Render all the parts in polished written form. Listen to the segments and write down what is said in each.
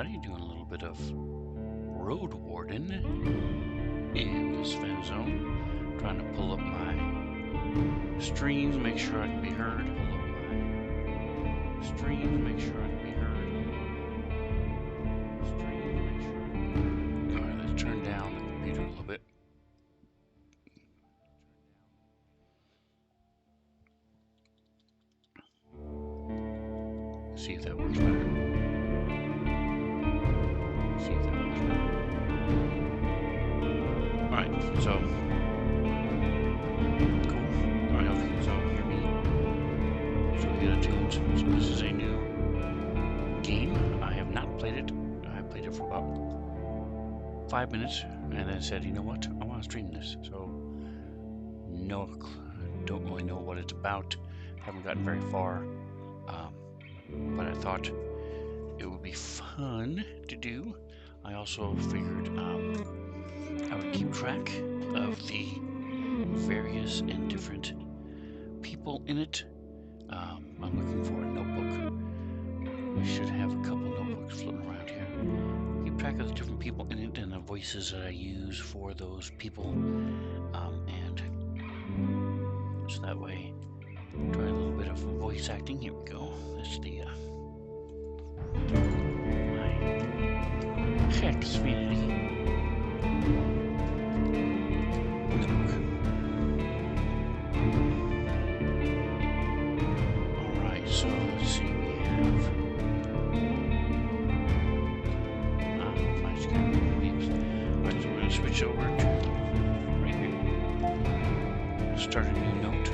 everybody, doing a little bit of Roadwarden in this Fen Zone. Trying to pull up my streams, make sure I can be heard. Pull up my streams, make sure I can be heard. Streams, make sure I can be heard. Alright, let's turn down the computer a little bit. See if that works better. See if that works better. Alright, so cool. Alright, hopefully you all hear me. So we get a tunes. So this is a new game. I have not played it. I played it for about 5 minutes and then said, you know what? I want to stream this. So don't really know what it's about. Haven't gotten very far. But I thought it would be fun to do. I also figured I would keep track of the various and different people in it. I'm looking for a notebook. I should have a couple notebooks floating around here. Keep track of the different people in it and the voices that I use for those people. And so that way, try a little bit of voice acting. Here we go. This is the my Xfinity notebook. Alright, so let's see, we have if I just got beeps. Alright, so we're gonna switch over to right here. Start a new note.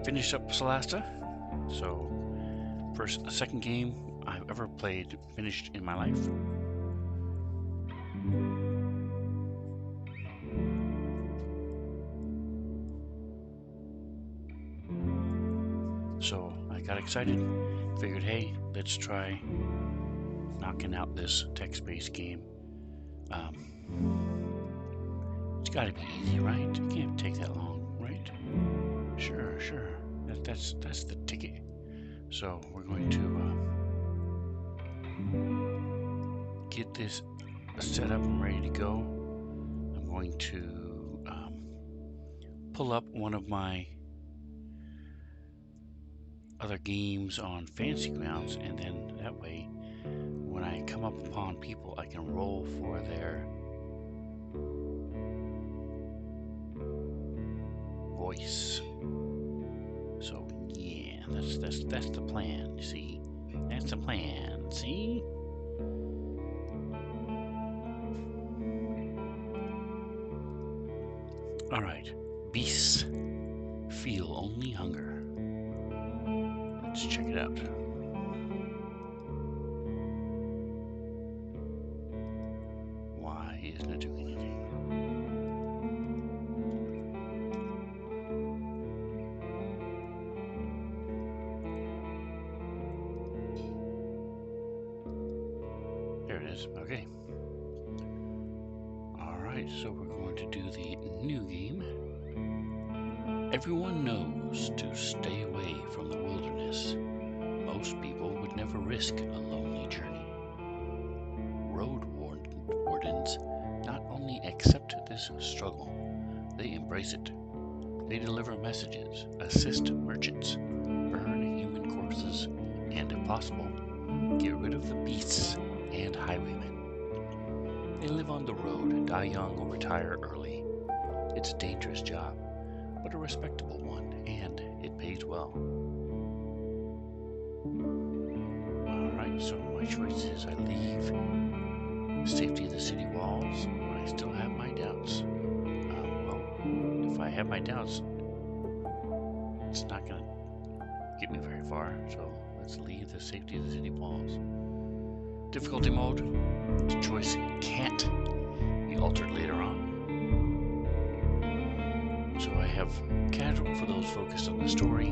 Finished up Solasta, so the second game I've ever played finished in my life. So I got excited, figured, hey, let's try knocking out this text-based game. It's got to be easy, right? It can't take that long, right? Sure. That's the ticket. So we're going to get this set up and ready to go. I'm going to pull up one of my other games on Fantasy Grounds, and then that way, when I come up upon people, I can roll for their voice. So yeah, that's the plan. See, that's the plan. See. All right, beasts feel only hunger. Let's check it out. Why isn't it doing anything? Okay. Alright, so we're going to do the new game. Everyone knows to stay away from the wilderness. Most people would never risk a lonely journey. Roadwardens not only accept this struggle, they embrace it. They deliver messages, assist merchants, burn human corpses, and if possible, get rid of the beasts and highwaymen. They live on the road, die young or retire early. It's a dangerous job, but a respectable one, and it pays well. Alright, so my choice is I leave the safety of the city walls, but I still have my doubts. Well, if I have my doubts, it's not gonna get me very far, so let's leave the safety of the city walls. Difficulty mode. The choice can't be altered later on. So I have casual for those focused on the story,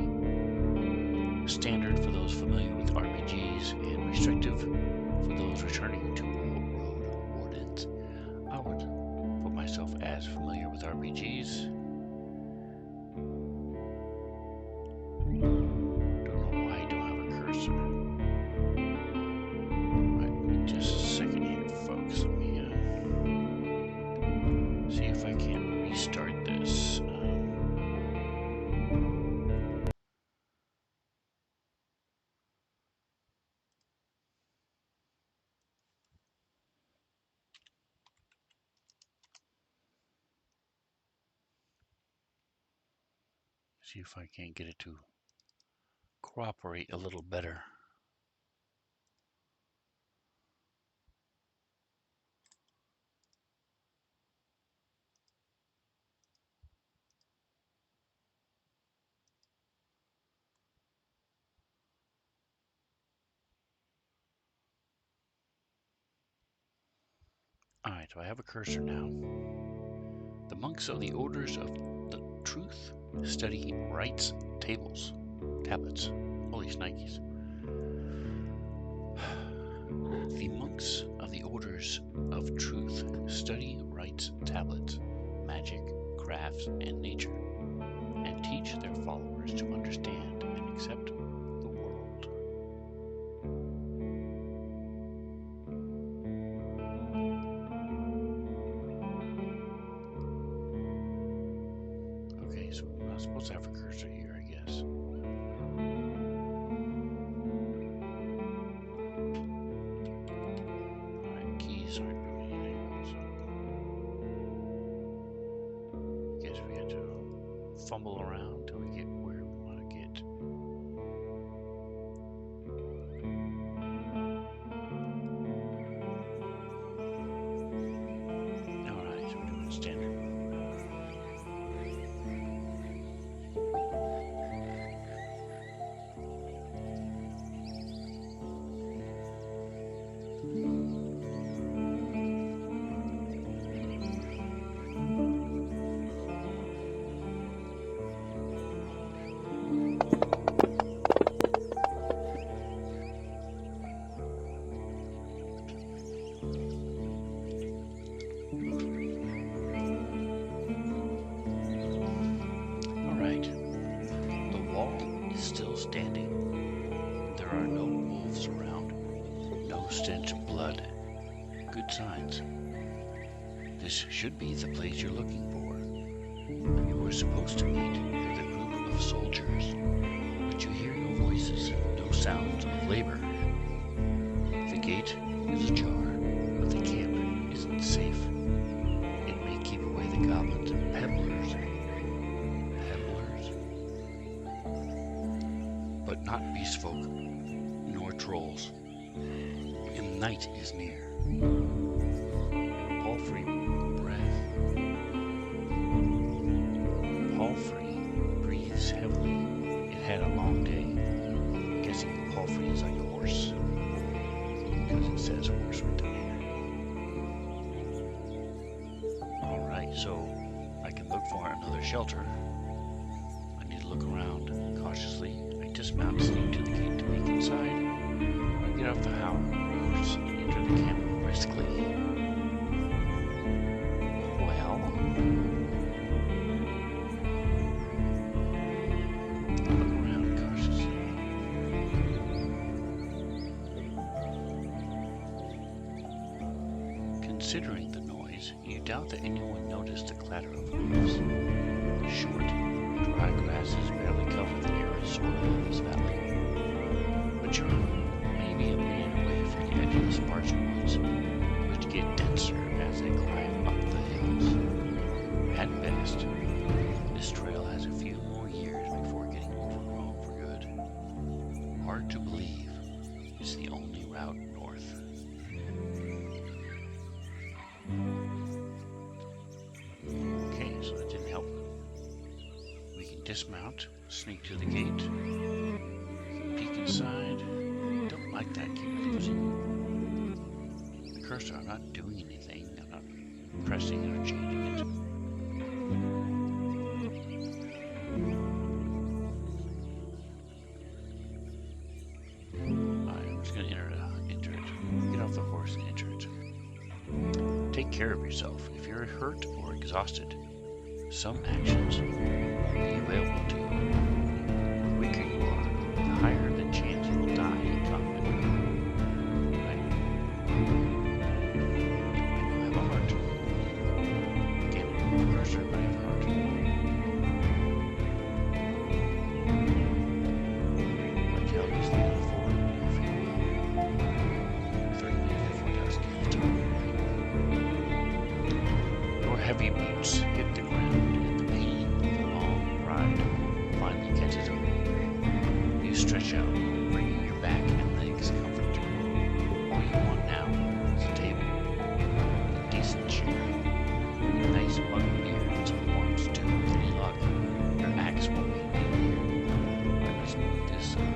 standard for those familiar with RPGs, and restrictive for those returning to Roadwardens. I would put myself as familiar with RPGs. Don't know why I don't have a cursor. Right, just a second here, folks. Let me see if I can restart this. See if I can't get it to cooperate a little better. Alright, so I have a cursor now. The monks of the orders of the truth study rites tablets. Holy shnikes. The monks of the orders of truth study rites tablets, magic, crafts, and nature, and teach their followers to understand and accept the world. Okay, so I'm not supposed to have a cursor here, I guess. Alright, keys aren't doing anything, so I guess we have to fumble around till we get where we want to get. Alright, so we're doing standard. Alright, the wall is still standing. There are no wolves around, no stench of blood. Good signs. This should be the place you're looking for. You were supposed to meet with a group of soldiers, but you hear no voices, no sounds of labor. The gate is ajar, but the camp isn't safe. It may keep away the goblins and peddlers, but not beast folk, nor trolls. And night is near. Palfrey breathes heavily. It had a long day. I'm guessing Palfrey is like a horse, because it says horse right there. Alright, so I can look for another shelter. I need to look around cautiously. I dismount, sneak to the gate to peek inside. I get off the horse and enter the camp briskly. Well, look around cautiously. Considering the noise, you doubt that anyone noticed the clatter of hooves. Short, dry grasses barely cover the arid soil of this valley. But you're maybe a minute away from the edge of the sparse woods, which get denser as they climb up the hills. At best, this trail has a few more years before getting overgrown for good. Hard to believe it's the only route north. Okay, so that didn't help. We can dismount, sneak to the gate. inside. Don't like that. Keep losing the cursor. I'm not doing anything. I'm not pressing it or changing it. I'm just going to enter it. Get off the horse and enter it. Take care of yourself. If you're hurt or exhausted, some actions will be available to you. The weaker you are, the higher the chance you will die in combat. Right? I have a heart. Again, cursor, but I have a heart. Like how these things are for, if you will. 30 minutes before dusk, it's time. Your heavy boots hit the ground, and the pain of the long ride finally catches up. You stretch out, bringing your back and legs comfort. All you want now is a table, a decent chair, a nice mug of beer, and some warm stew with any luck. Your axe will be in here. I must move this down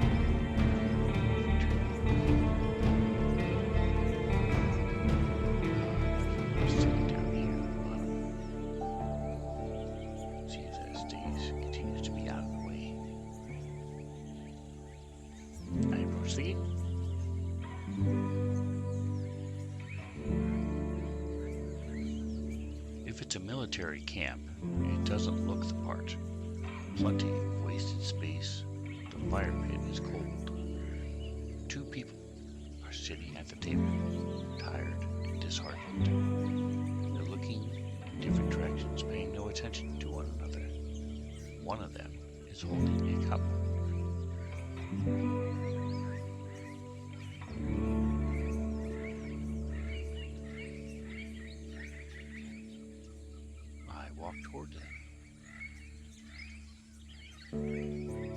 here at the bottom. See if that continues to be out of the way. I approach the gate. If it's a military camp, it doesn't look the part. Plenty of wasted space. The fire pit is cold. 2 people are sitting at the table, tired and disheartened. They're looking in different directions, paying no attention to one another. One of them is holding a cup. I walk toward them.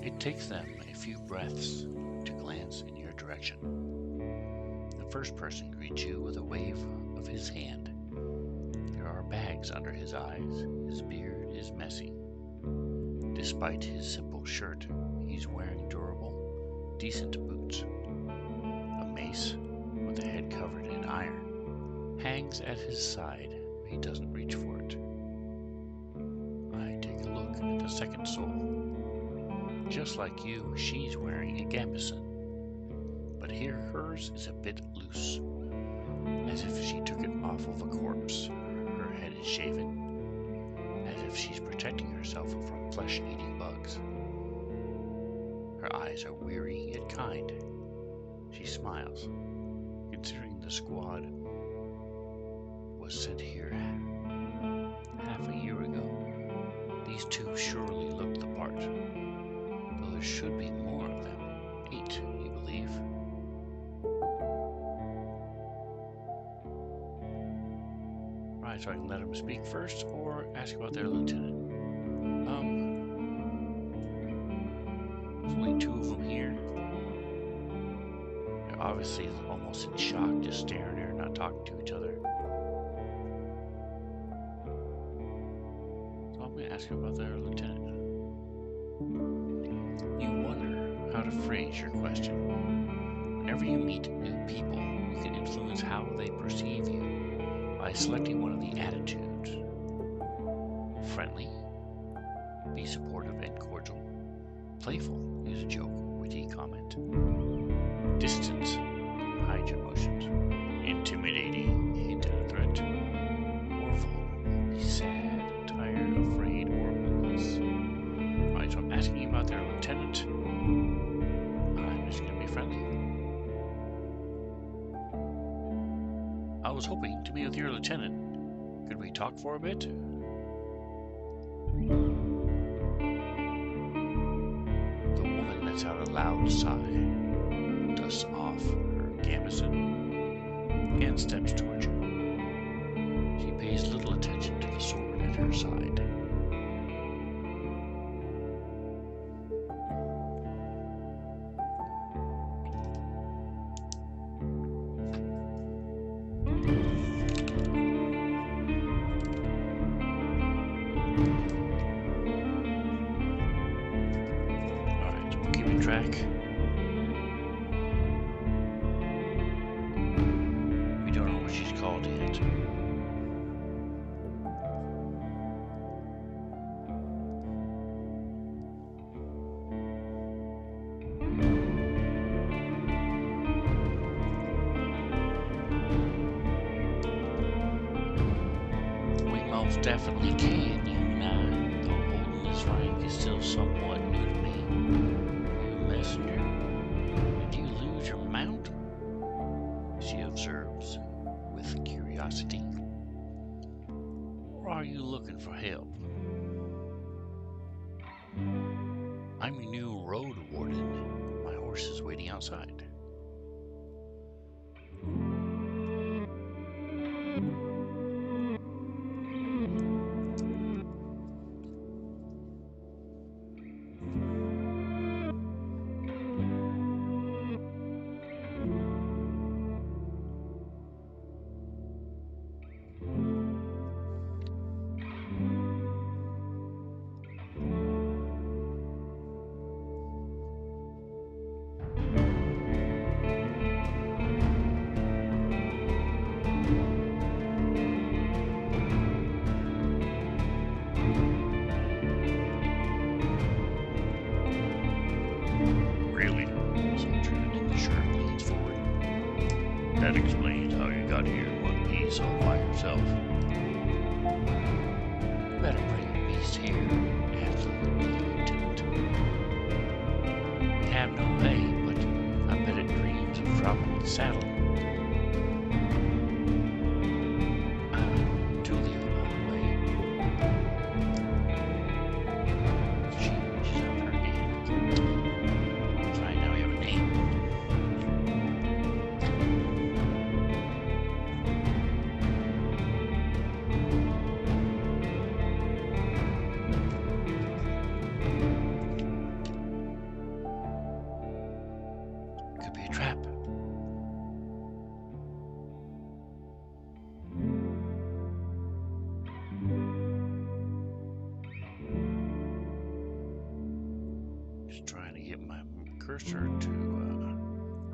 It takes them a few breaths to glance in your direction. The first person greets you with a wave of his hand. There are bags under his eyes. His beard is messy. Despite his simple shirt, he's wearing durable, decent boots. A mace, with the head covered in iron, hangs at his side, but he doesn't reach for it. I take a look at the second soul. Just like you, she's wearing a gambeson, but here hers is a bit loose, as if she took it off of a corpse. Her head is shaven, as if she's protecting herself from flesh-eating bugs. Her eyes are weary yet kind. She smiles, considering the squad was sent here half a year ago. These 2 surely looked the part, though there should be more of them. 8, you believe? Right, so I can let them speak first, or ask about their lieutenant. There's only 2 of them here. They're obviously almost in shock, just staring there, not talking to each other. So I'm going to ask about their lieutenant. You wonder how to phrase your question. Whenever you meet new people, you can influence how they perceive you by selecting one of the attitudes. Friendly, be supportive and cordial. Playful, use a joke, witty comment. Distant, hide your emotions. Intimidating, hint at a threat. Orphan, be sad, tired, afraid, or hopeless. Alright, so I'm asking about their lieutenant. I'm just going to be friendly. I was hoping to meet with your lieutenant. Could we talk for a bit? The woman lets out a loud sigh, dusts off her gambeson, and steps towards you. She pays little attention to the sword at her side. Track. Most definitely can, you and I, though holding this rank is still somewhat new to me. Are you a messenger? Did you lose your mount? She observes with curiosity. Or are you looking for help? I'm your new Roadwarden. My horse is waiting outside. Really? Soldier in the shirt leans forward. That explains how you got here in one piece all by yourself. Better bring the beast here, adds the lieutenant. We have no hay, but I bet it dreams of dropping the saddle. I'm Julia, by the way. She's on her name. Fine, now we have a name. Could be a trap. Just trying to get my cursor to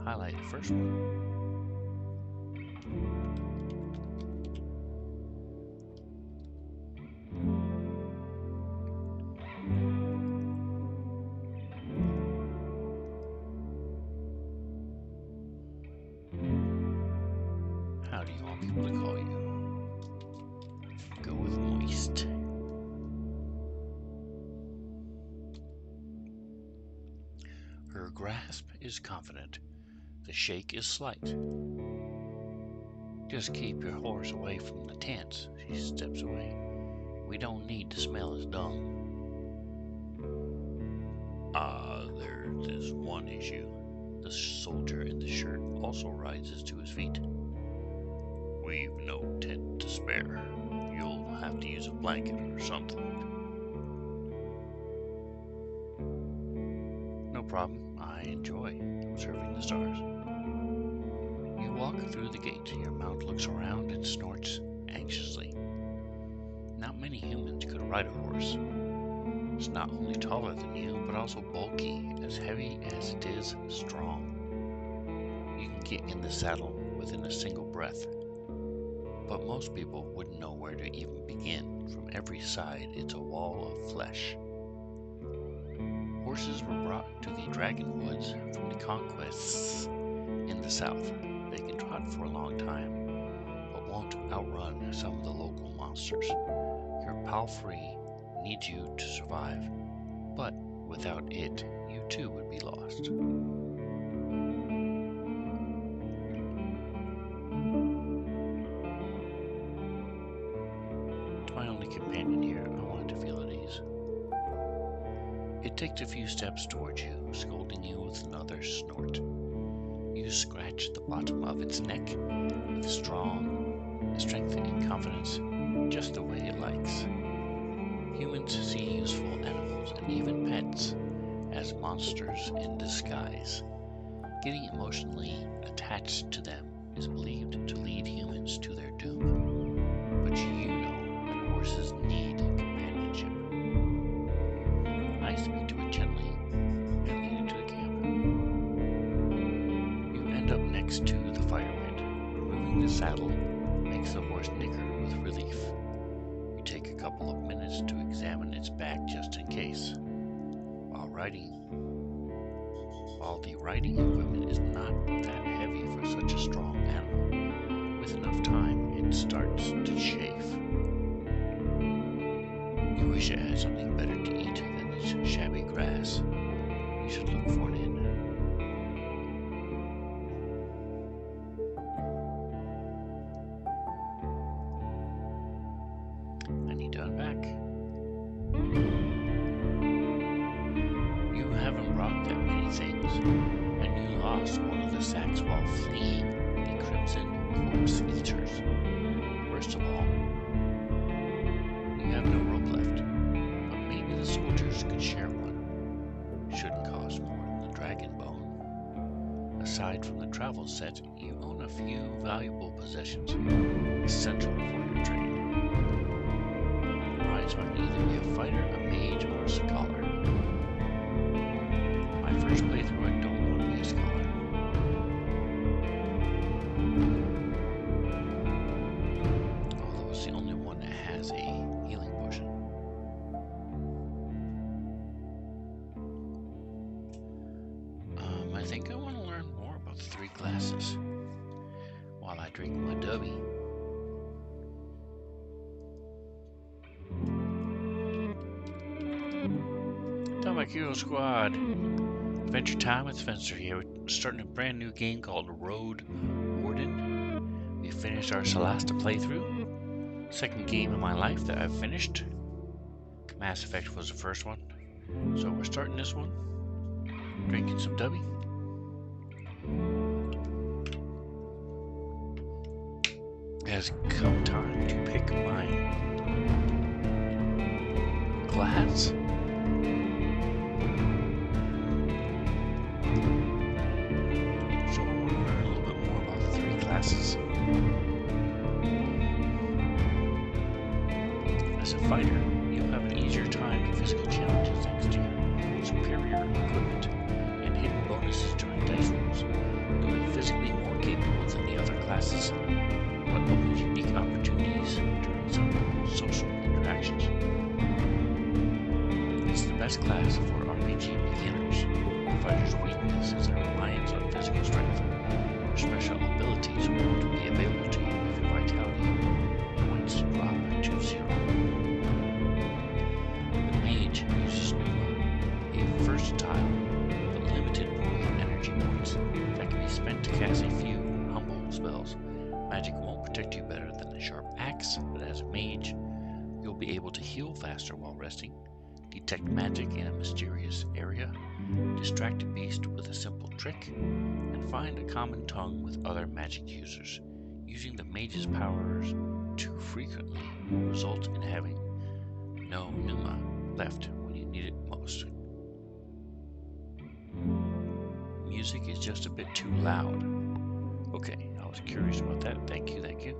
highlight the first one. How do you want people to call you? Go with moist. Her grasp is confident. The shake is slight. Just keep your horse away from the tents. She steps away. We don't need to smell his dung. There's one issue. The soldier in the shirt also rises to his feet. We've no tent to spare. You'll have to use a blanket or something. No problem. I enjoy observing the stars. You walk through the gate. Your mount looks around and snorts anxiously. Not many humans could ride a horse. It's not only taller than you, but also bulky, as heavy as it is strong. You can get in the saddle within a single breath. But most people wouldn't know where to even begin. From every side, it's a wall of flesh. Horses were brought to the Dragon Woods from the conquests in the south. They can trot for a long time, but won't outrun some of the local monsters. Your palfrey needs you to survive, but without it, you too would be lost. My only companion here, I wanted to feel at ease. It takes a few steps towards you, scolding you with another snort. You scratch the bottom of its neck with strength and confidence, just the way it likes. Humans see useful animals and even pets as monsters in disguise. Getting emotionally attached to them is believed to lead humans to their doom. But you know that horses need companionship. I speak to it gently and lead it to the camp. You end up next to the fire pit. Removing the saddle makes the horse nicker with relief. You take a couple of minutes to examine its back just in case. While the riding equipment is not that heavy for such a strong animal, with enough time it starts to chafe. You wish I had something better to eat than this shabby grass. You should look for an inn. I need to unpack. You haven't brought that many things, and you lost one of the sacks while fleeing the Crimson Corpse Eaters. Worst of all, you have no rope left, but maybe the soldiers could share one. Shouldn't cost more than the dragon bone. Aside from the travel set, you own a few valuable possessions, essential for your trade. Alright, so I can either be a fighter, a mage, or a scholar. My first playthrough, I don't want to be a scholar. Although it's the only one that has a healing potion. I think I want to learn more about the 3 classes while I drink my dubby. Atomic Hero Squad. Adventure time with Spencer here. We're starting a brand new game called Roadwarden. We finished our Celeste playthrough. Second game in my life that I've finished. Mass Effect was the first one. So we're starting this one. Drinking some dubby. It has come time to pick my class. So I want to learn a little bit more about the 3 classes. As a fighter, you'll have an easier time in physical challenges thanks to your superior equipment and hidden bonuses during dice rolls. You'll be physically more capable than the other classes, but opens unique opportunities during some social interactions. It's the best class for RPG beginners. The fighter's weakness is their reliance on physical strength. Your special abilities won't be available to you if your vitality points drop to 0. The mage uses Numa, a versatile but limited pool of energy points that can be spent to cast a few humble spells. Magic won't protect you better than a sharp axe, but as a mage, you'll be able to heal faster while resting, detect magic in a mysterious area, distract a beast with a simple trick, and find a common tongue with other magic users. Using the mage's powers too frequently will result in having no Numa left when you need it most. Music is just a bit too loud. Okay, I was curious about that. Thank you, thank you.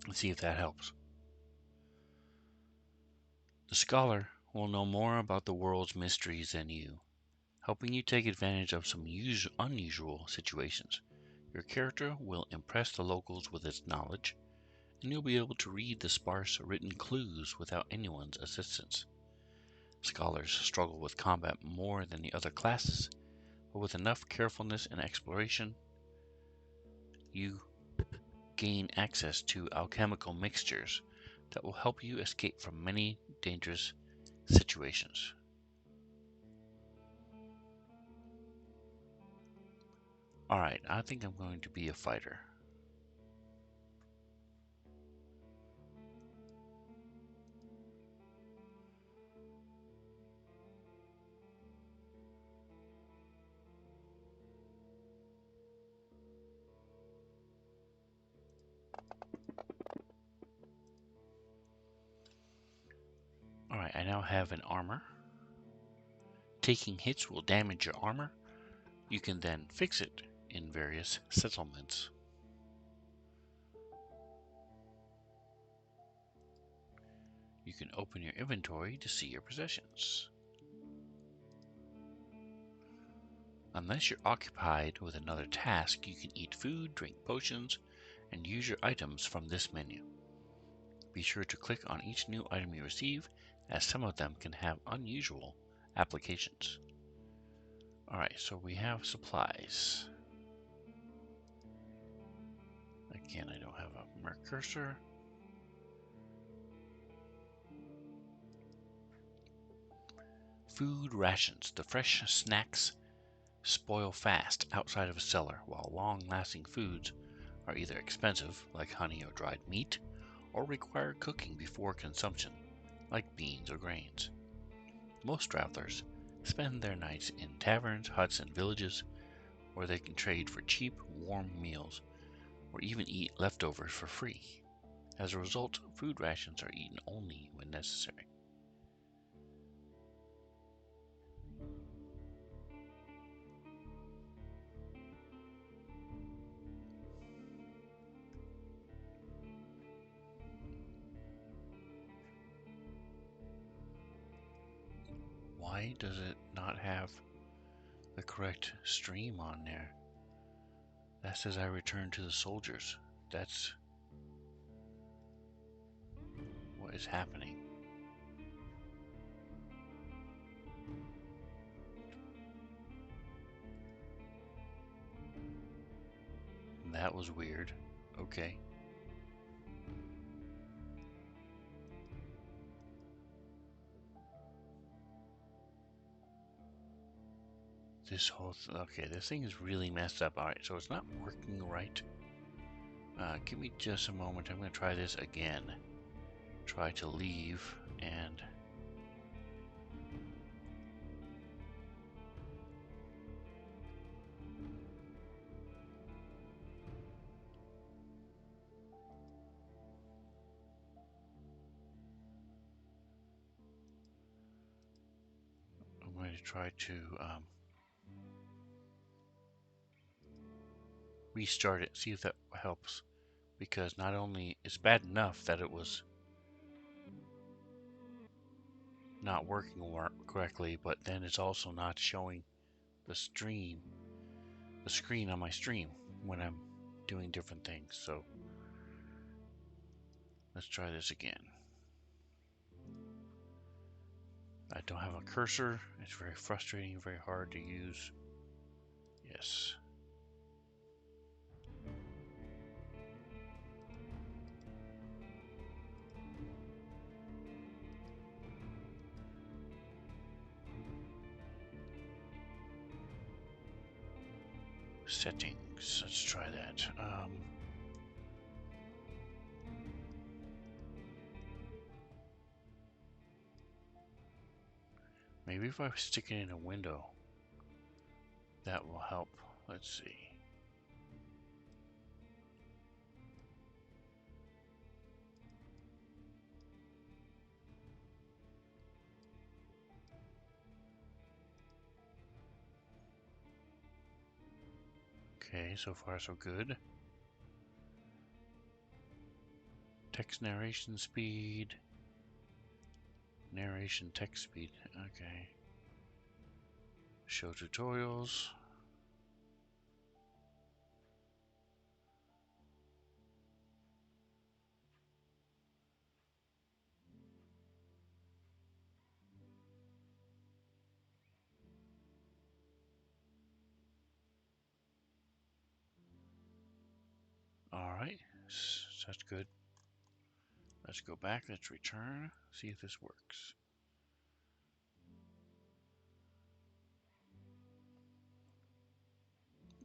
Let's see if that helps. The scholar will know more about the world's mysteries than you, helping you take advantage of some unusual situations. Your character will impress the locals with its knowledge, and you'll be able to read the sparse written clues without anyone's assistance. Scholars struggle with combat more than the other classes, but with enough carefulness and exploration, you gain access to alchemical mixtures that will help you escape from many dangerous situations. Alright, I think I'm going to be a fighter. Alright, I now have an armor. Taking hits will damage your armor. You can then fix it in various settlements. You can open your inventory to see your possessions. Unless you're occupied with another task, you can eat food, drink potions, and use your items from this menu. Be sure to click on each new item you receive, as some of them can have unusual applications. Alright, so we have supplies. Again, I don't have a cursor. Food rations. The fresh snacks spoil fast outside of a cellar, while long-lasting foods are either expensive, like honey or dried meat, or require cooking before consumption, like beans or grains. Most travelers spend their nights in taverns, huts, and villages where they can trade for cheap, warm meals, or even eat leftovers for free. As a result, food rations are eaten only when necessary. Why does it not have the correct stream on there? That says I return to the soldiers. That's what is happening. That was weird. Okay. Okay, this thing is really messed up. Alright, so it's not working right. Give me just a moment. I'm going to try this again. Try to leave, and I'm going to try to restart it, see if that helps. Because not only it's bad enough that it was not working correctly, but then it's also not showing the screen on my stream when I'm doing different things. So let's try this again. I don't have a cursor. It's very frustrating, very hard to use. Yes. Settings. Let's try that. Maybe if I stick it in a window, that will help. Let's see. Okay, so far so good. Text narration speed. Narration text speed. Okay. Show tutorials. Alright, that's good. Let's go back, let's return, see if this works.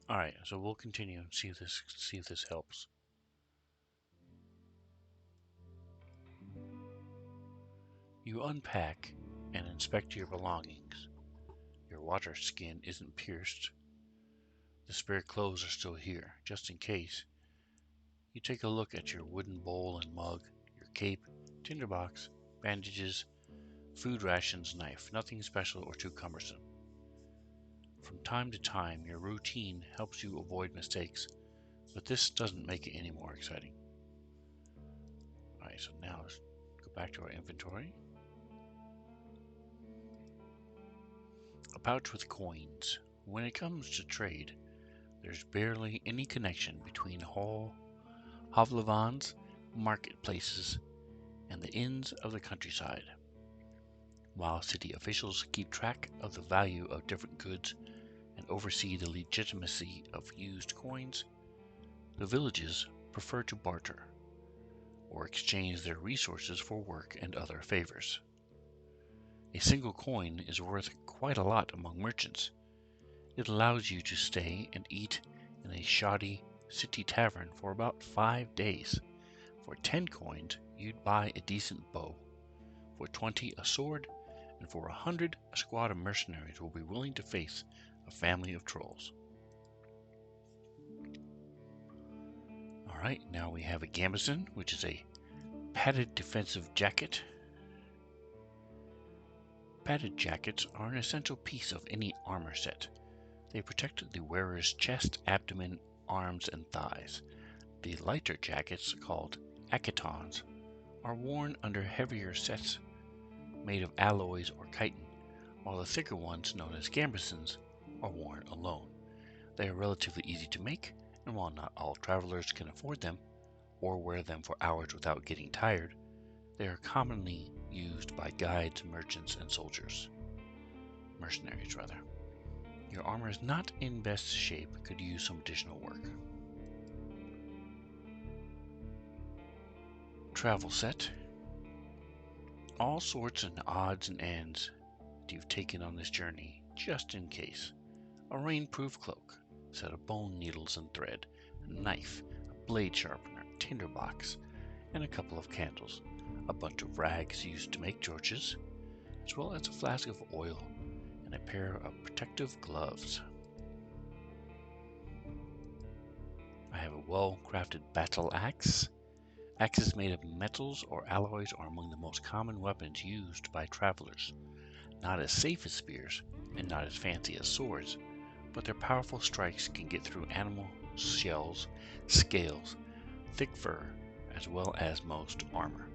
Alright, so we'll continue and see if this helps. You unpack and inspect your belongings. Your water skin isn't pierced. The spare clothes are still here, just in case. You take a look at your wooden bowl and mug, your cape, tinderbox, bandages, food rations, knife. Nothing special or too cumbersome. From time to time, your routine helps you avoid mistakes, but this doesn't make it any more exciting. Alright, so now let's go back to our inventory. A pouch with coins. When it comes to trade, there's barely any connection between Hovlevan's marketplaces and the inns of the countryside. While city officials keep track of the value of different goods and oversee the legitimacy of used coins, the villages prefer to barter or exchange their resources for work and other favors. A single coin is worth quite a lot among merchants. It allows you to stay and eat in a shoddy city tavern for about 5 days. For 10 coins, you'd buy a decent bow. For 20, a sword. And for 100, a squad of mercenaries will be willing to face a family of trolls. Alright, now we have a gambeson, which is a padded defensive jacket. Padded jackets are an essential piece of any armor set. They protect the wearer's chest, abdomen, arms, and thighs. The lighter jackets, called aketons, are worn under heavier sets made of alloys or chitin, while the thicker ones, known as gambesons, are worn alone. They are relatively easy to make, and while not all travelers can afford them or wear them for hours without getting tired, they are commonly used by guides, merchants, and mercenaries rather. Your armor is not in best shape, could use some additional work. Travel set. All sorts and odds and ends that you've taken on this journey, just in case. A rainproof cloak, a set of bone needles and thread, a knife, a blade sharpener, tinderbox, and a couple of candles, a bunch of rags used to make torches, as well as a flask of oil and a pair of protective gloves. I have a well-crafted battle axe. Axes made of metals or alloys are among the most common weapons used by travelers. Not as safe as spears, and not as fancy as swords, but their powerful strikes can get through animal shells, scales, thick fur, as well as most armor.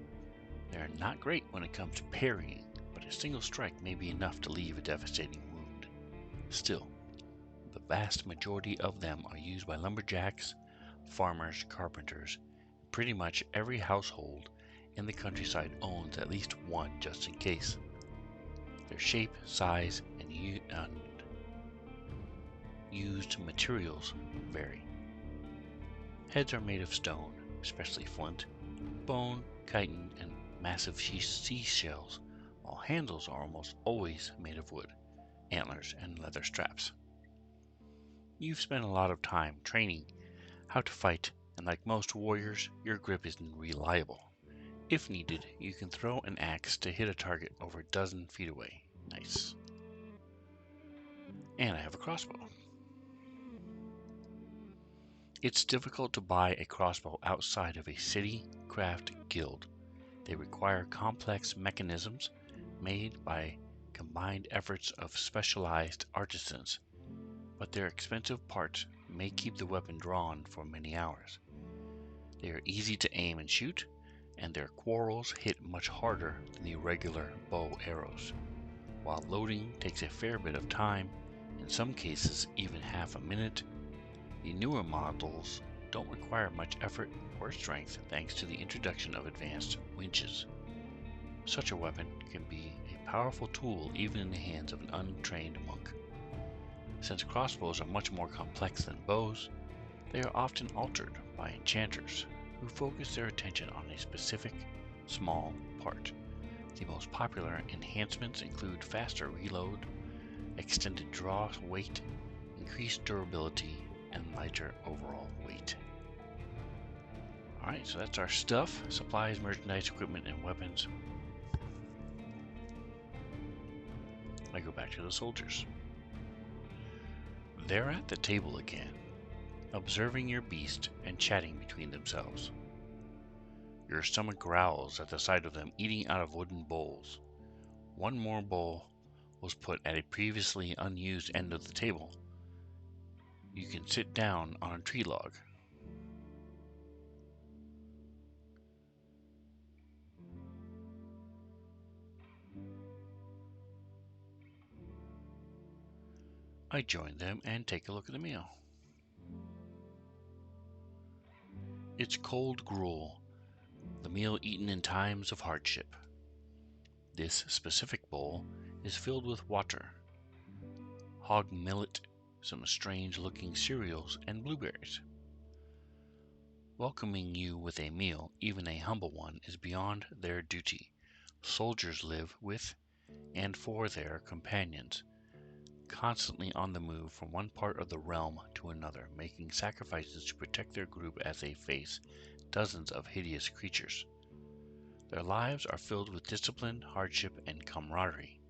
They are not great when it comes to parrying, but a single strike may be enough to leave a devastating wound. Still, the vast majority of them are used by lumberjacks, farmers, carpenters. Pretty much every household in the countryside owns at least one just in case. Their shape, size, and used materials vary. Heads are made of stone, especially flint, bone, chitin, and massive seashells, while handles are almost always made of wood, antlers, and leather straps. You've spent a lot of time training how to fight, and like most warriors, your grip isn't reliable. If needed, you can throw an axe to hit a target over a dozen feet away. Nice. And I have a crossbow. It's difficult to buy a crossbow outside of a city craft guild. They require complex mechanisms made by combined efforts of specialized artisans, but their expensive parts may keep the weapon drawn for many hours. They are easy to aim and shoot, and their quarrels hit much harder than the regular bow arrows. While loading takes a fair bit of time, in some cases even half a minute, the newer models don't require much effort or strength thanks to the introduction of advanced winches. Such a weapon can be a powerful tool even in the hands of an untrained monk. Since crossbows are much more complex than bows, they are often altered by enchanters who focus their attention on a specific, small part. The most popular enhancements include faster reload, extended draw weight, increased durability, and lighter overall weight. Alright, so that's our stuff, supplies, merchandise, equipment, and weapons. I go back to the soldiers. They're at the table again, observing your beast and chatting between themselves. Your stomach growls at the sight of them eating out of wooden bowls. One more bowl was put at a previously unused end of the table. You can sit down on a tree log. I join them and take a look at the meal. It's cold gruel, the meal eaten in times of hardship. This specific bowl is filled with water, hog millet, some strange-looking cereals, and blueberries. Welcoming you with a meal, even a humble one, is beyond their duty. Soldiers live with and for their companions, constantly on the move from one part of the realm to another, making sacrifices to protect their group as they face dozens of hideous creatures. Their lives are filled with discipline, hardship, and camaraderie.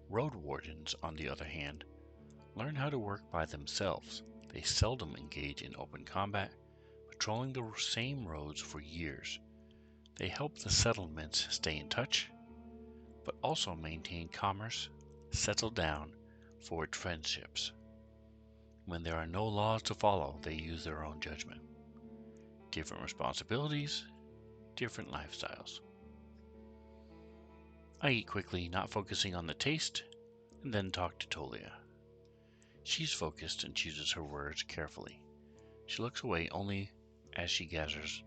Roadwardens, on the other hand, learn how to work by themselves. They seldom engage in open combat, patrolling the same roads for years. They help the settlements stay in touch, but also maintain commerce, settle down, forge friendships. When there are no laws to follow, they use their own judgment. Different responsibilities, different lifestyles. I eat quickly, not focusing on the taste, and then talk to Tolia. She's focused and chooses her words carefully. She looks away only as she gathers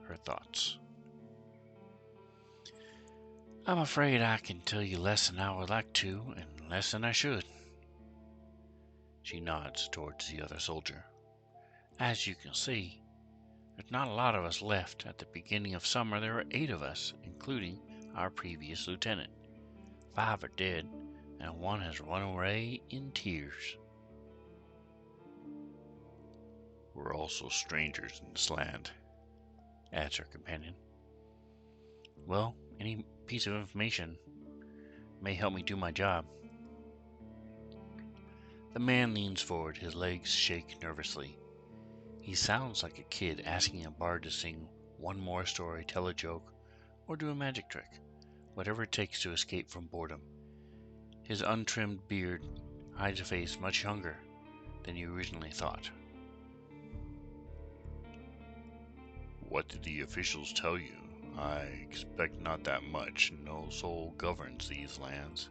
her thoughts. I'm afraid I can tell you less than I would like to, and less than I should. She nods towards the other soldier. As you can see, there's not a lot of us left. At the beginning of summer, there were 8 of us, including our previous lieutenant. 5 are dead, and 1 has run away in tears. We're also strangers in this land, adds her companion. Well, any piece of information may help me do my job. The man leans forward, his legs shake nervously. He sounds like a kid asking a bard to sing one more story, tell a joke, or do a magic trick, whatever it takes to escape from boredom. His untrimmed beard hides a face much younger than you originally thought. What did the officials tell you? I expect not that much. No soul governs these lands.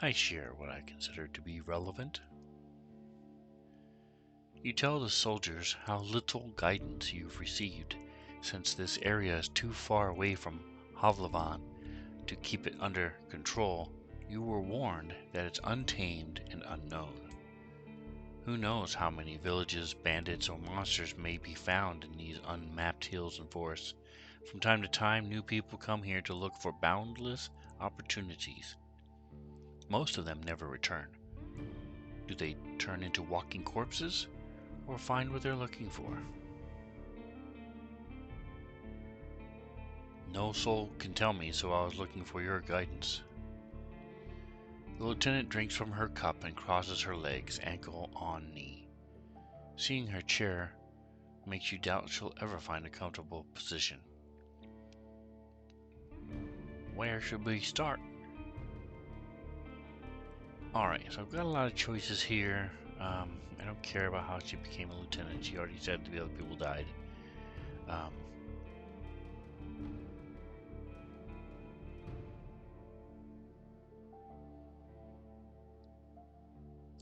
I share what I consider to be relevant. You tell the soldiers how little guidance you've received, since this area is too far away from Havlavan to keep it under control. You were warned that it's untamed and unknown. Who knows how many villages, bandits, or monsters may be found in these unmapped hills and forests. From time to time, new people come here to look for boundless opportunities. Most of them never return. Do they turn into walking corpses, or find what they're looking for? No soul can tell me, so I was looking for your guidance. The lieutenant drinks from her cup and crosses her legs, ankle on knee. Seeing her chair makes you doubt she'll ever find a comfortable position. Where should we start? Alright, so I've got a lot of choices here. I don't care about how she became a lieutenant. She already said the other people died.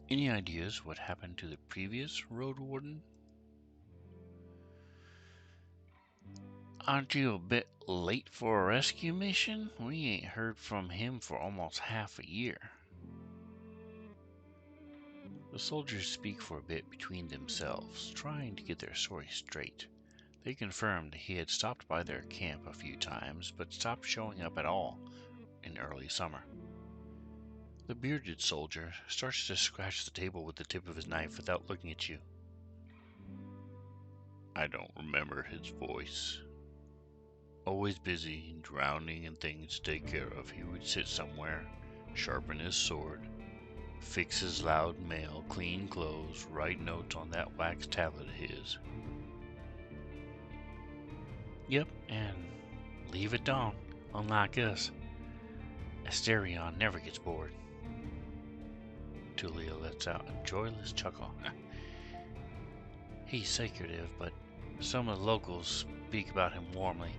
Any ideas what happened to the previous Roadwarden? Aren't you a bit late for a rescue mission? We ain't heard from him for almost half a year. The soldiers speak for a bit between themselves, trying to get their story straight. They confirmed he had stopped by their camp a few times, but stopped showing up at all in early summer. The bearded soldier starts to scratch the table with the tip of his knife without looking at you. I don't remember his voice. Always busy, drowning in things to take care of, he would sit somewhere, sharpen his sword, fix his loud mail, clean clothes, write notes on that wax tablet of his. Yep, and leave at dawn, unlike us. Asterion never gets bored. Tulia lets out a joyless chuckle. He's secretive, but some of the locals speak about him warmly.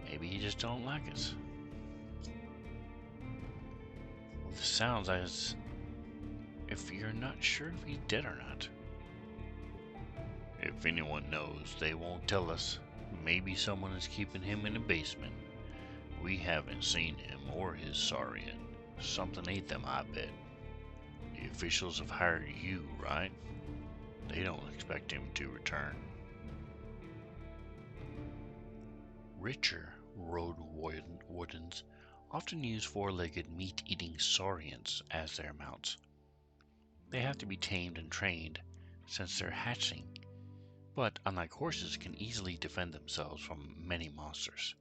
Maybe he just don't like us. Well, this sounds as if you're not sure if he's dead or not. If anyone knows, they won't tell us. Maybe someone is keeping him in the basement. We haven't seen him or his Saurian. Something ate them, I bet. The officials have hired you, right? They don't expect him to return. Richer road wardens often use four-legged meat-eating saurians as their mounts. They have to be tamed and trained since they're hatching, but unlike horses can easily defend themselves from many monsters.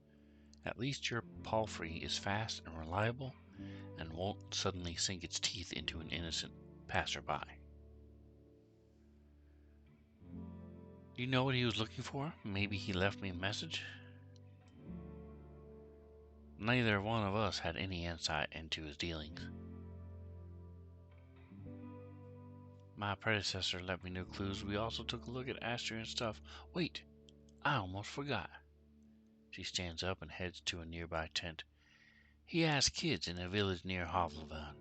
At least your palfrey is fast and reliable and won't suddenly sink its teeth into an innocent passerby. Do you know what he was looking for? Maybe he left me a message? Neither one of us had any insight into his dealings. My predecessor left me no clues. We also took a look at Astrian stuff. Wait, I almost forgot. She stands up and heads to a nearby tent. He has kids in a village near Hovlevan.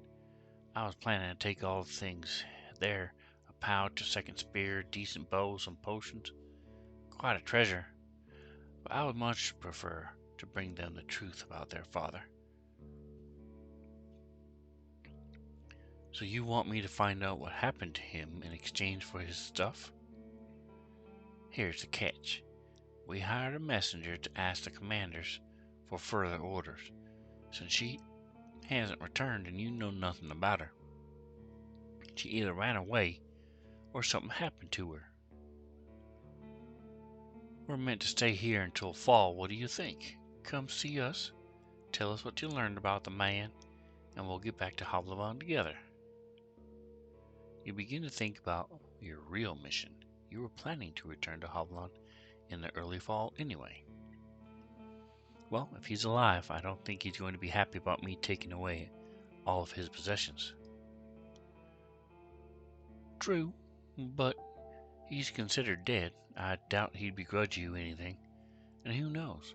I was planning to take all the things there, a pouch, a second spear, decent bow, some potions. Quite a treasure. But I would much prefer to bring them the truth about their father. So you want me to find out what happened to him in exchange for his stuff? Here's the catch. We hired a messenger to ask the commanders for further orders, since she hasn't returned and you know nothing about her. She either ran away or something happened to her. We're meant to stay here until fall. What do you think? Come see us, tell us what you learned about the man, and we'll get back to Hovlevan together. You begin to think about your real mission. You were planning to return to Hovlevan in the early fall anyway. Well, if he's alive, I don't think he's going to be happy about me taking away all of his possessions. True, but he's considered dead. I doubt he'd begrudge you anything. And who knows?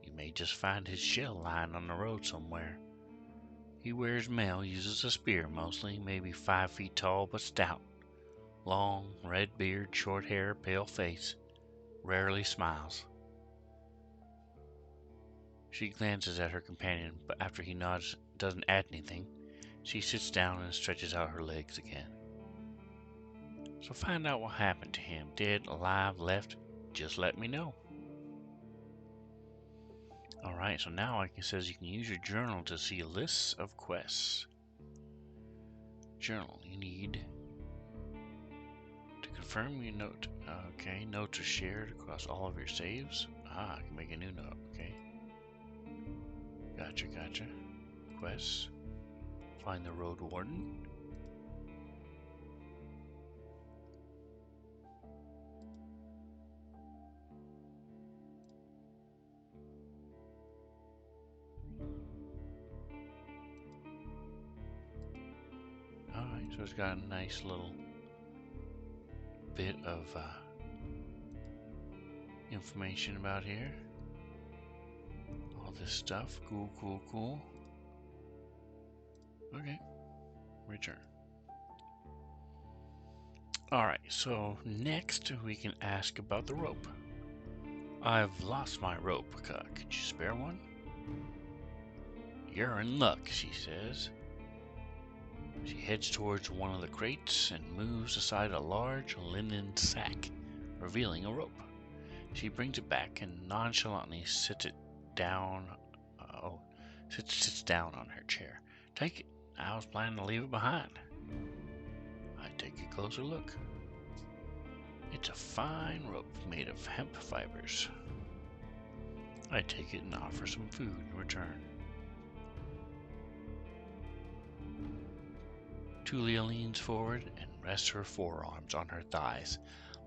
You may just find his shell lying on the road somewhere. He wears mail, uses a spear mostly, maybe 5 feet tall but stout. Long, red beard, short hair, pale face. Rarely smiles. She glances at her companion, but after he nods, doesn't add anything. She sits down and stretches out her legs again. So find out what happened to him. Dead, alive, left. Just let me know. Alright, so now it says you can use your journal to see lists of quests. Journal, you need to confirm your note. Okay, notes are shared across all of your saves. I can make a new note, okay. Gotcha. Quests. Find the Roadwarden. Alright, so it's got a nice little bit of information about here. All this stuff. Cool. Okay, return. Alright, so next we can ask about the rope. I've lost my rope. Could you spare one? You're in luck, she says. She heads towards one of the crates and moves aside a large linen sack, revealing a rope. She brings it back and nonchalantly sits down on her chair. Take it. I was planning to leave it behind. I take a closer look. It's a fine rope made of hemp fibers. I take it and offer some food in return. Tulia leans forward and rests her forearms on her thighs,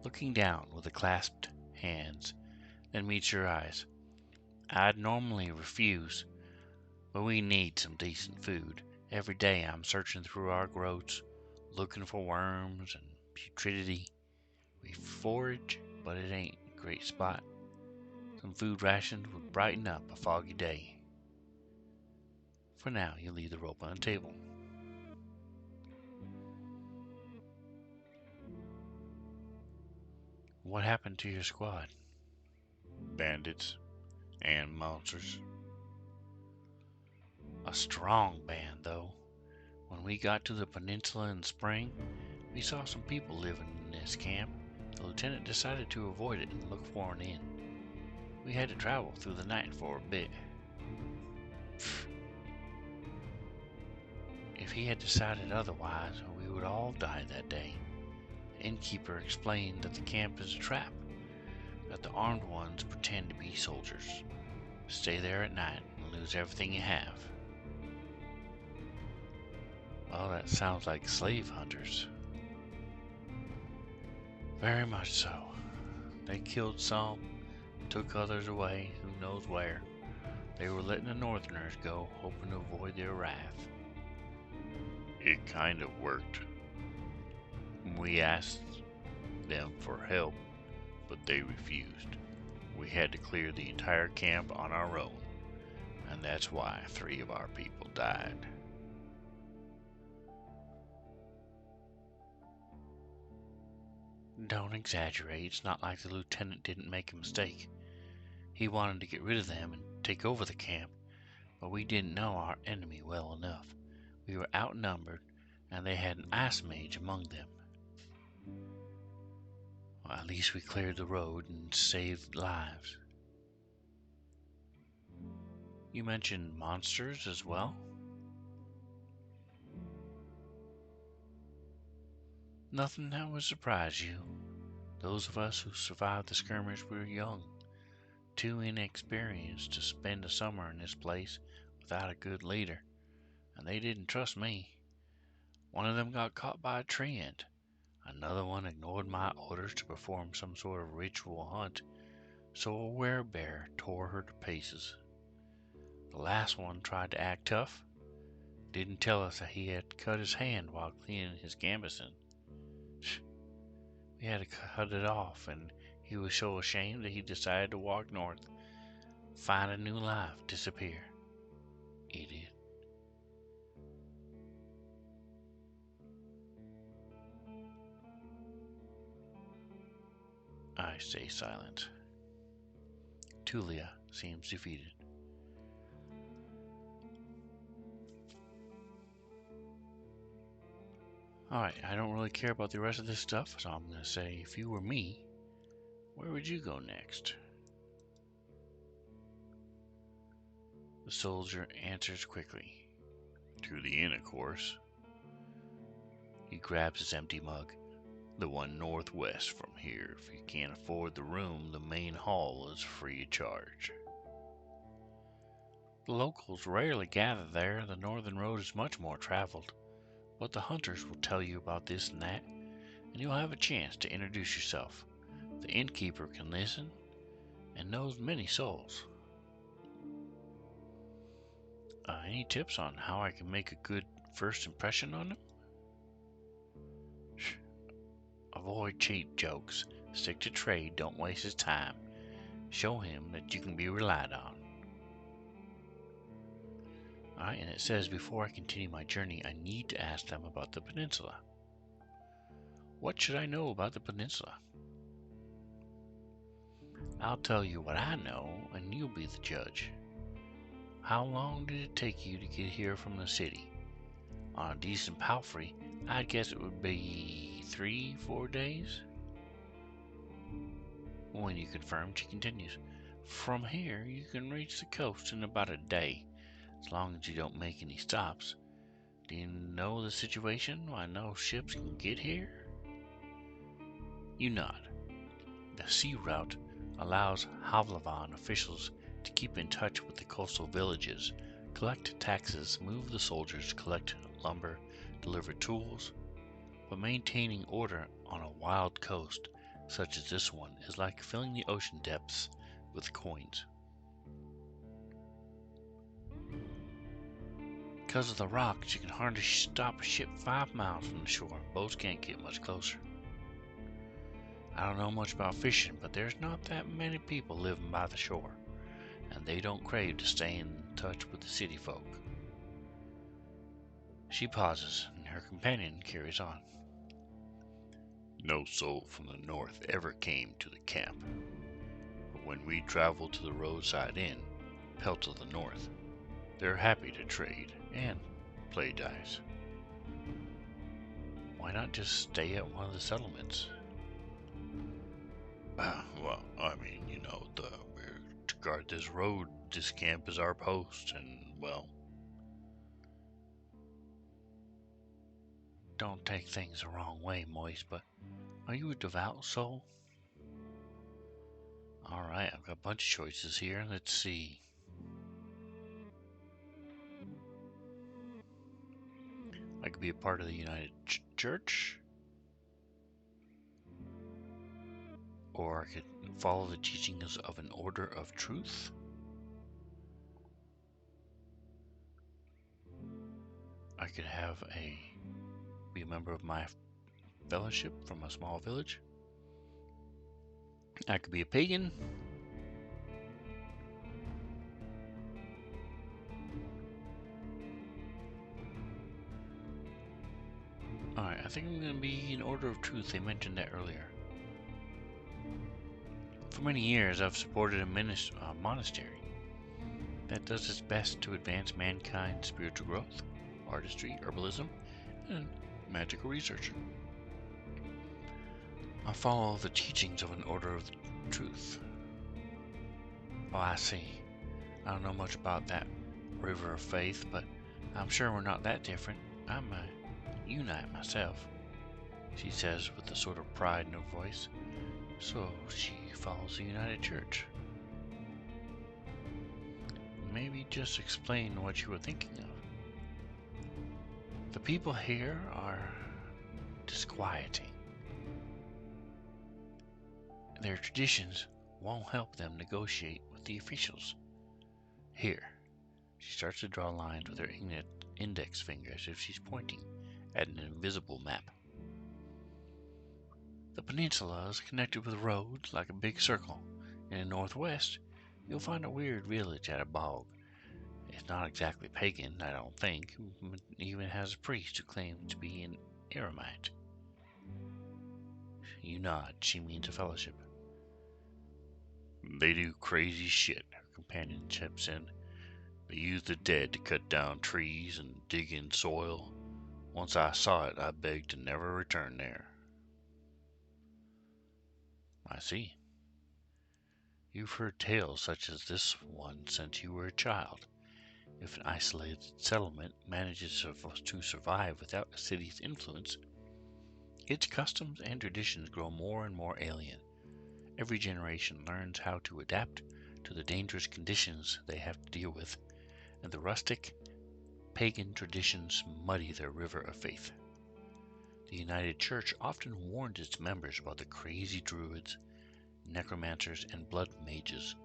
looking down with the clasped hands, then meets her eyes. I'd normally refuse, but we need some decent food. Every day I'm searching through our growths, looking for worms and putridity. We forage, but it ain't a great spot. Some food rations would brighten up a foggy day. For now, you leave the rope on the table. What happened to your squad? Bandits and monsters. A strong band, though. When we got to the peninsula in the spring, we saw some people living in this camp. The lieutenant decided to avoid it and look for an inn. We had to travel through the night for a bit. If he had decided otherwise, we would all die that day. The innkeeper explained that the camp is a trap, that the armed ones pretend to be soldiers. Stay there at night and lose everything you have. Well, that sounds like slave hunters. Very much so. They killed some, took others away, who knows where. They were letting the northerners go, hoping to avoid their wrath. It kind of worked. We asked them for help, but they refused. We had to clear the entire camp on our own, and that's why 3 of our people died. Don't exaggerate. It's not like the lieutenant didn't make a mistake. He wanted to get rid of them and take over the camp, but we didn't know our enemy well enough. We were outnumbered, and they had an ice mage among them. Well, at least we cleared the road and saved lives. You mentioned monsters as well? Nothing that would surprise you. Those of us who survived the skirmish were young, too inexperienced to spend a summer in this place without a good leader, and they didn't trust me. One of them got caught by a tree ant. Another one ignored my orders to perform some sort of ritual hunt, so a werebear tore her to pieces. The last one tried to act tough, didn't tell us that he had cut his hand while cleaning his gambeson. We had to cut it off, and he was so ashamed that he decided to walk north, find a new life, disappear. Idiot. I stay silent. Tulia seems defeated. Alright, I don't really care about the rest of this stuff, so I'm going to say, if you were me, where would you go next? The soldier answers quickly. To the inn, of course. He grabs his empty mug. The one northwest from here. If you can't afford the room, the main hall is free of charge. The locals rarely gather there. The northern road is much more traveled. But the hunters will tell you about this and that, and you'll have a chance to introduce yourself. The innkeeper can listen and knows many souls. Any tips on how I can make a good first impression on him? Avoid cheap jokes. Stick to trade. Don't waste his time. Show him that you can be relied on. Alright, and it says before I continue my journey, I need to ask them about the peninsula. What should I know about the peninsula? I'll tell you what I know, and you'll be the judge. How long did it take you to get here from the city? On a decent palfrey, I'd guess it would be 3-4 days. When you confirmed, she continues. From here, you can reach the coast in about a day, as long as you don't make any stops. Do you know the situation? Why no ships can get here? You nod. The sea route allows Havlavan officials to keep in touch with the coastal villages, collect taxes, move the soldiers, collect lumber, deliver tools, but maintaining order on a wild coast such as this one is like filling the ocean depths with coins. Because of the rocks, you can hardly stop a ship 5 miles from the shore. Boats can't get much closer. I don't know much about fishing, but there's not that many people living by the shore, and they don't crave to stay in touch with the city folk. She pauses, and her companion carries on. No soul from the north ever came to the camp, but when we traveled to the roadside inn, Pelt of the North, they're happy to trade and play dice. Why not just stay at one of the settlements? Well, I mean, we're to guard this road. This camp is our post, and, well, don't take things the wrong way, Moise, but are you a devout soul? Alright, I've got a bunch of choices here. Let's see. I could be a part of the United Church, or I could follow the teachings of an order of truth. I could be a member of my fellowship from a small village. I could be a pagan. Alright, I think I'm going to be an order of truth. They mentioned that earlier. For many years, I've supported a monastery that does its best to advance mankind's spiritual growth, artistry, herbalism, and magical research. I follow the teachings of an order of truth. Oh, I see. I don't know much about that river of faith, but I'm sure we're not that different. I'm a Unite myself, she says with a sort of pride in her voice. So she follows the United Church. Maybe just explain what you were thinking of. The people here are disquieting. Their traditions won't help them negotiate with the officials. Here, she starts to draw lines with her index finger as if she's pointing at an invisible map. The peninsula is connected with roads like a big circle. In the northwest, you'll find a weird village at a bog. It's not exactly pagan, I don't think. It even has a priest who claims to be an eremite. You nod. She means a fellowship. They do crazy shit, her companion chips in. They use the dead to cut down trees and dig in soil. Once I saw it, I begged to never return there. I see. You've heard tales such as this one since you were a child. If an isolated settlement manages to survive without a city's influence, its customs and traditions grow more and more alien. Every generation learns how to adapt to the dangerous conditions they have to deal with, and the rustic, pagan traditions muddy their river of faith. The United Church often warns its members about the crazy druids, necromancers, and blood mages,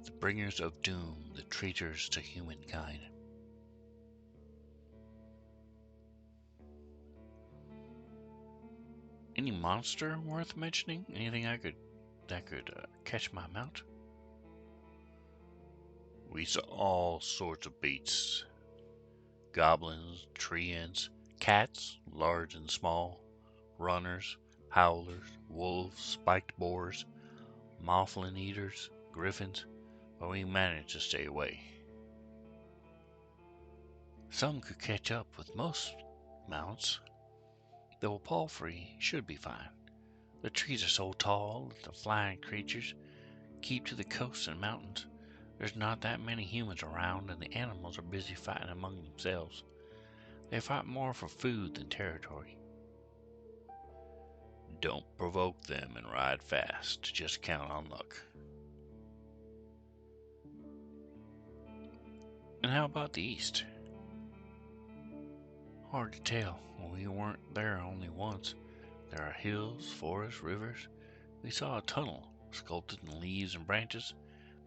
the bringers of doom, the traitors to humankind. Any monster worth mentioning? Anything that could catch my mount? We saw all sorts of beasts. Goblins, treants, cats, large and small, runners, howlers, wolves, spiked boars, mouflon eaters, griffins, but we managed to stay away. Some could catch up with most mounts, though a palfrey should be fine. The trees are so tall that the flying creatures keep to the coasts and mountains. There's not that many humans around, and the animals are busy fighting among themselves. They fight more for food than territory. Don't provoke them and ride fast. Just count on luck. And how about the east? Hard to tell. We weren't there only once. There are hills, forests, rivers. We saw a tunnel sculpted in leaves and branches,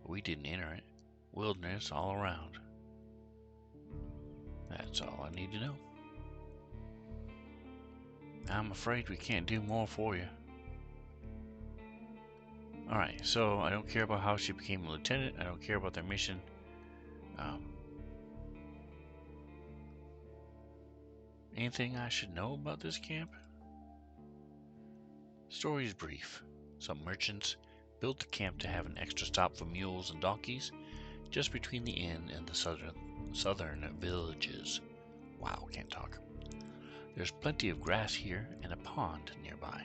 but we didn't enter it. Wilderness all around. That's all I need to know. I'm afraid we can't do more for you. Alright, so I don't care about how she became a lieutenant. I don't care about their mission. Anything I should know about this camp? Story is brief. Some merchants built the camp to have an extra stop for mules and donkeys just between the inn and the southern villages. Wow, can't talk. There's plenty of grass here and a pond nearby.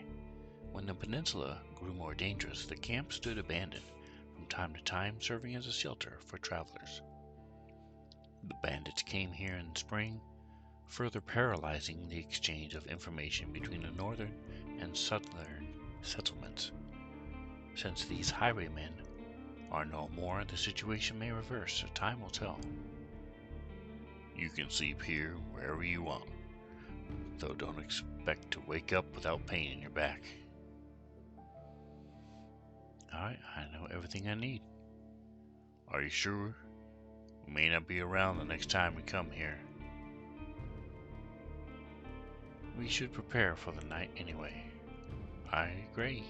When the peninsula grew more dangerous, the camp stood abandoned, from time to time serving as a shelter for travelers. The bandits came here in spring, further paralyzing the exchange of information between the northern and southern settlements. Since these highwaymen are no more, the situation may reverse, so time will tell. You can sleep here wherever you want, though don't expect to wake up without pain in your back. Alright, I know everything I need. Are you sure? We may not be around the next time we come here. We should prepare for the night anyway. I agree.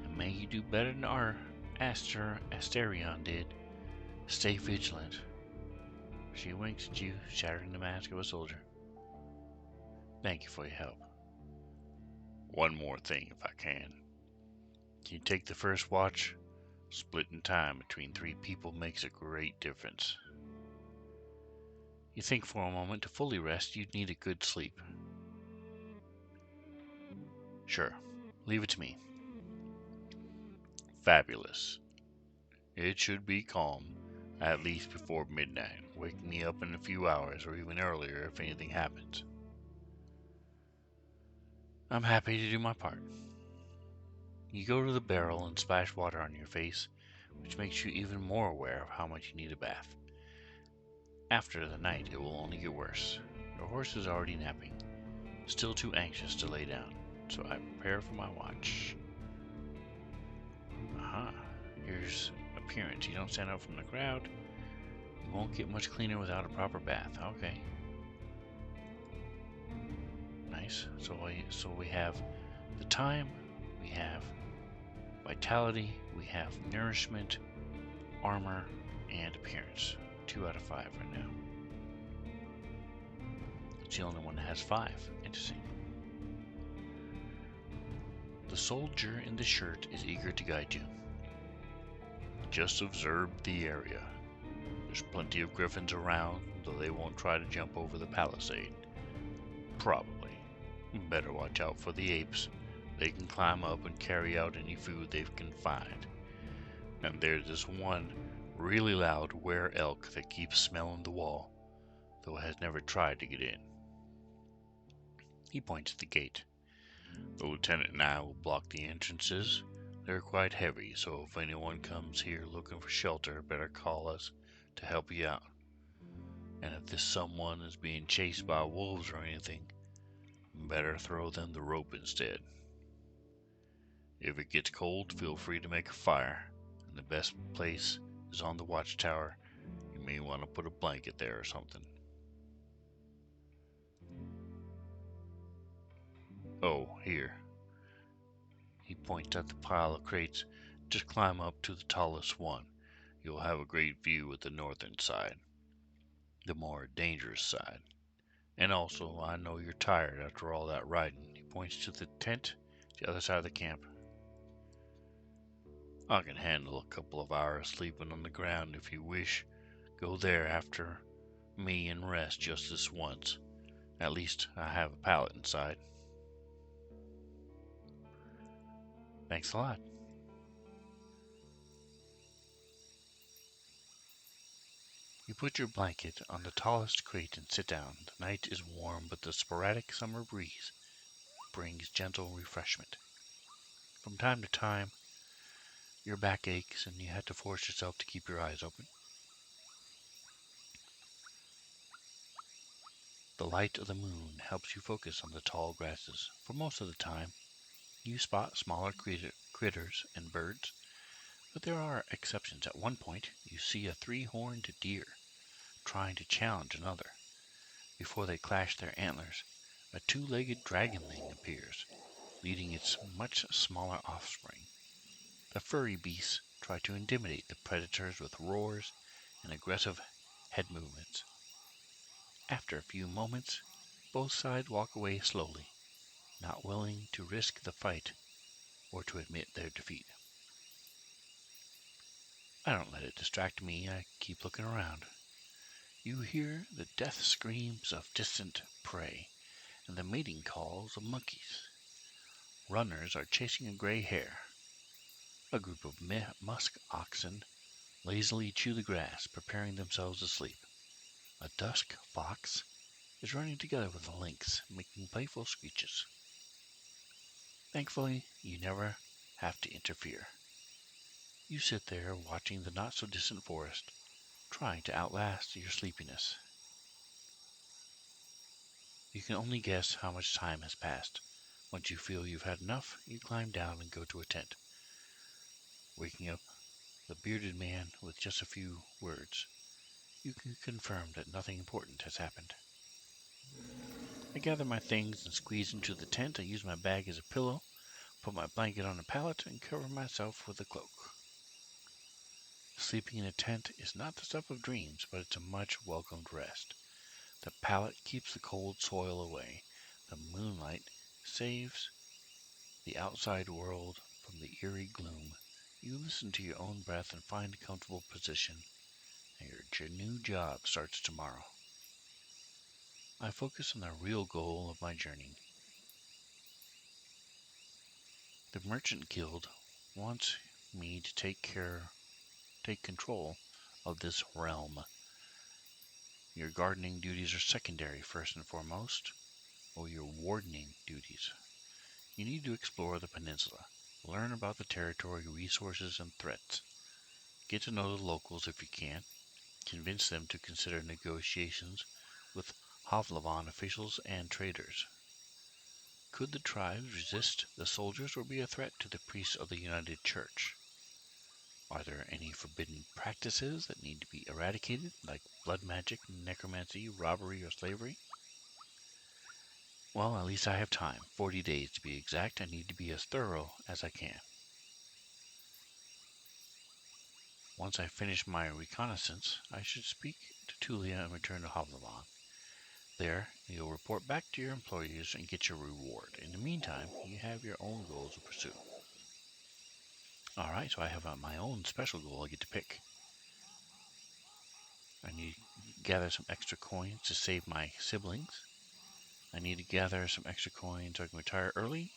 And may you do better than our Asterion did. Stay vigilant. She winks at you, shattering the mask of a soldier. Thank you for your help. One more thing, if I can. Can you take the first watch? Splitting time between 3 people makes a great difference. You think for a moment. To fully rest, you'd need a good sleep. Sure. Leave it to me. Fabulous. It should be calm, at least before midnight. Wake me up in a few hours, or even earlier if anything happens. I'm happy to do my part. You go to the barrel and splash water on your face, which makes you even more aware of how much you need a bath. After the night, it will only get worse. Your horse is already napping, still too anxious to lay down, so I prepare for my watch. Aha, here's appearance. You don't stand out from the crowd. You won't get much cleaner without a proper bath. Okay. Nice. So we have the time, we have vitality, we have nourishment, armor, and appearance. 2 out of 5 right now. It's the only one that has 5. Interesting. The soldier in the shirt is eager to guide you. Just observe the area. There's plenty of griffins around, though they won't try to jump over the palisade. Probably. Better watch out for the apes. They can climb up and carry out any food they can find. And there's this one really loud were-elk that keeps smelling the wall, though has never tried to get in. He points at the gate. The lieutenant and I will block the entrances. They're quite heavy, so if anyone comes here looking for shelter, better call us to help you out. And if this someone is being chased by wolves or anything, better throw them the rope instead. If it gets cold, feel free to make a fire, and the best place is on the watchtower. You may want to put a blanket there or something. Oh, here. He points at the pile of crates. Just climb up to the tallest one. You'll have a great view at the northern side, the more dangerous side. And also, I know you're tired after all that riding. He points to the tent, the other side of the camp. I can handle a couple of hours sleeping on the ground if you wish. Go there after me and rest just this once. At least I have a pallet inside. Thanks a lot. You put your blanket on the tallest crate and sit down. The night is warm, but the sporadic summer breeze brings gentle refreshment. From time to time, your back aches and you have to force yourself to keep your eyes open. The light of the moon helps you focus on the tall grasses. For most of the time, you spot smaller critters and birds, but there are exceptions. At one point, you see a 3-horned deer trying to challenge another. Before they clash their antlers, a 2-legged dragonling appears, leading its much smaller offspring. The furry beasts try to intimidate the predators with roars and aggressive head movements. After a few moments, both sides walk away slowly, not willing to risk the fight or to admit their defeat. I don't let it distract me. I keep looking around. You hear the death screams of distant prey, and the mating calls of monkeys. Runners are chasing a gray hare. A group of musk oxen lazily chew the grass, preparing themselves to sleep. A dusk fox is running together with a lynx, making playful screeches. Thankfully, you never have to interfere. You sit there watching the not-so-distant forest, trying to outlast your sleepiness. You can only guess how much time has passed. Once you feel you've had enough, you climb down and go to a tent, waking up the bearded man with just a few words. You can confirm that nothing important has happened. I gather my things and squeeze into the tent. I use my bag as a pillow, put my blanket on a pallet, and cover myself with a cloak. Sleeping in a tent is not the stuff of dreams, but it's a much welcomed rest. The pallet keeps the cold soil away. The moonlight saves the outside world from the eerie gloom. You listen to your own breath and find a comfortable position, and your new job starts tomorrow. I focus on the real goal of my journey. The Merchant Guild wants me to take control of this realm. Your gardening duties are secondary first and foremost, or your wardening duties. You need to explore the peninsula, learn about the territory, resources, and threats. Get to know the locals if you can, convince them to consider negotiations with Havlavan officials and traders. Could the tribes resist the soldiers or be a threat to the priests of the United Church? Are there any forbidden practices that need to be eradicated, like blood magic, necromancy, robbery, or slavery? Well, at least I have time, 40 days to be exact. I need to be as thorough as I can. Once I finish my reconnaissance, I should speak to Tulia and return to Havlavan. There, you'll report back to your employers and get your reward. In the meantime, you have your own goals to pursue. Alright, so I have my own special goal I get to pick. I need to gather some extra coins to save my siblings. I need to gather some extra coins so I can retire early.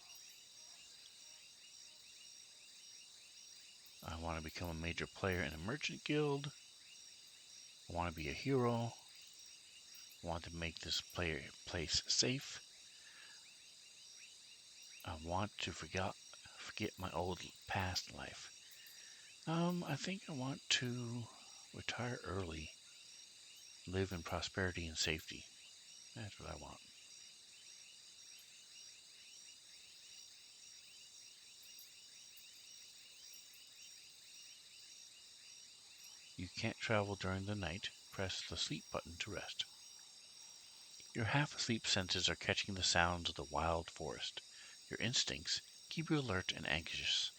I want to become a major player in a merchant guild. I want to be a hero. I want to make this place safe. I want to forget my old past life. I think I want to retire early, live in prosperity and safety. That's what I want. You can't travel during the night. Press the sleep button to rest. Your half-asleep senses are catching the sounds of the wild forest. Your instincts keep you alert and anxious,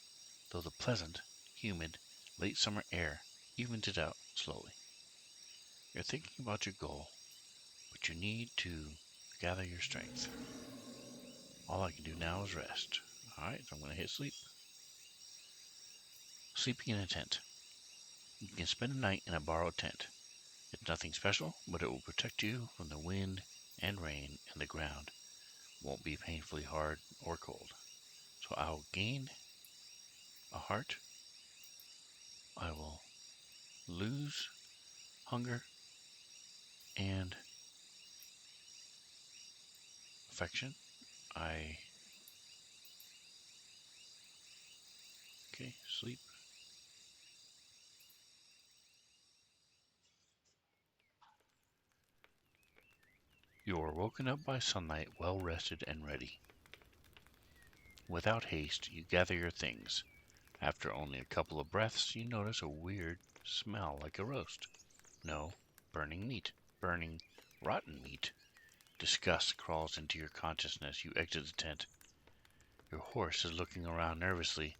though the pleasant, humid, late summer air evens it out slowly. You're thinking about your goal, but you need to gather your strength. All I can do now is rest. Alright, so I'm going to hit sleep. Sleeping in a tent. You can spend a night in a borrowed tent. It's nothing special, but it will protect you from the wind and rain, and the ground won't be painfully hard or cold. So I'll gain a heart. I will lose hunger and affection. Okay, sleep. You are woken up by sunlight, well rested and ready. Without haste, you gather your things. After only a couple of breaths, you notice a weird smell like a roast. No, burning meat. Burning, rotten meat. Disgust crawls into your consciousness. You exit the tent. Your horse is looking around nervously.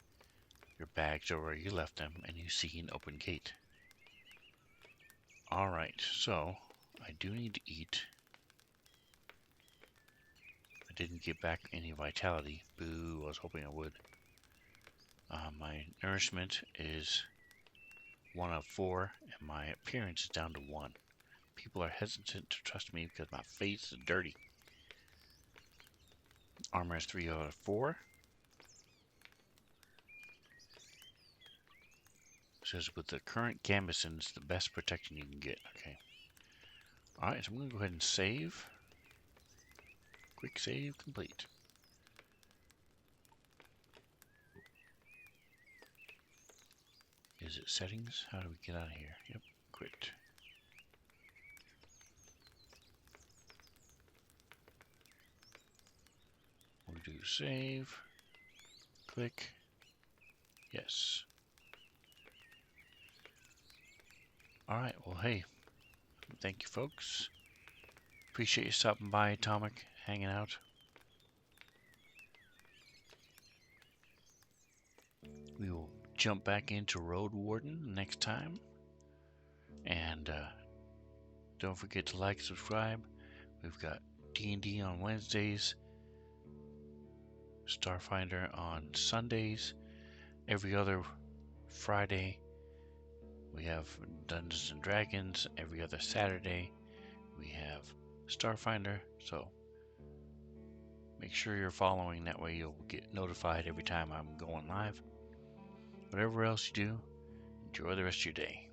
Your bags are where you left them, and you see an open gate. Alright, so I do need to eat. I didn't get back any vitality. Boo, I was hoping I would. My nourishment is 1 of 4, and my appearance is down to 1. People are hesitant to trust me because my face is dirty. Armor is 3 out of 4. Says with the current gambesons, the best protection you can get. Okay. Alright, so I'm going to go ahead and save. Quick save complete. Is it settings? How do we get out of here? Yep, quit. We'll do save. Click. Yes. Alright, well, hey. Thank you, folks. Appreciate you stopping by, Atomic, hanging out. We will jump back into Roadwarden next time. And don't forget to like, subscribe. We've got D&D on Wednesdays, Starfinder on Sundays. Every other Friday, we have Dungeons and Dragons. Every other Saturday, we have Starfinder. So make sure you're following. That way you'll get notified every time I'm going live. Whatever else you do, enjoy the rest of your day.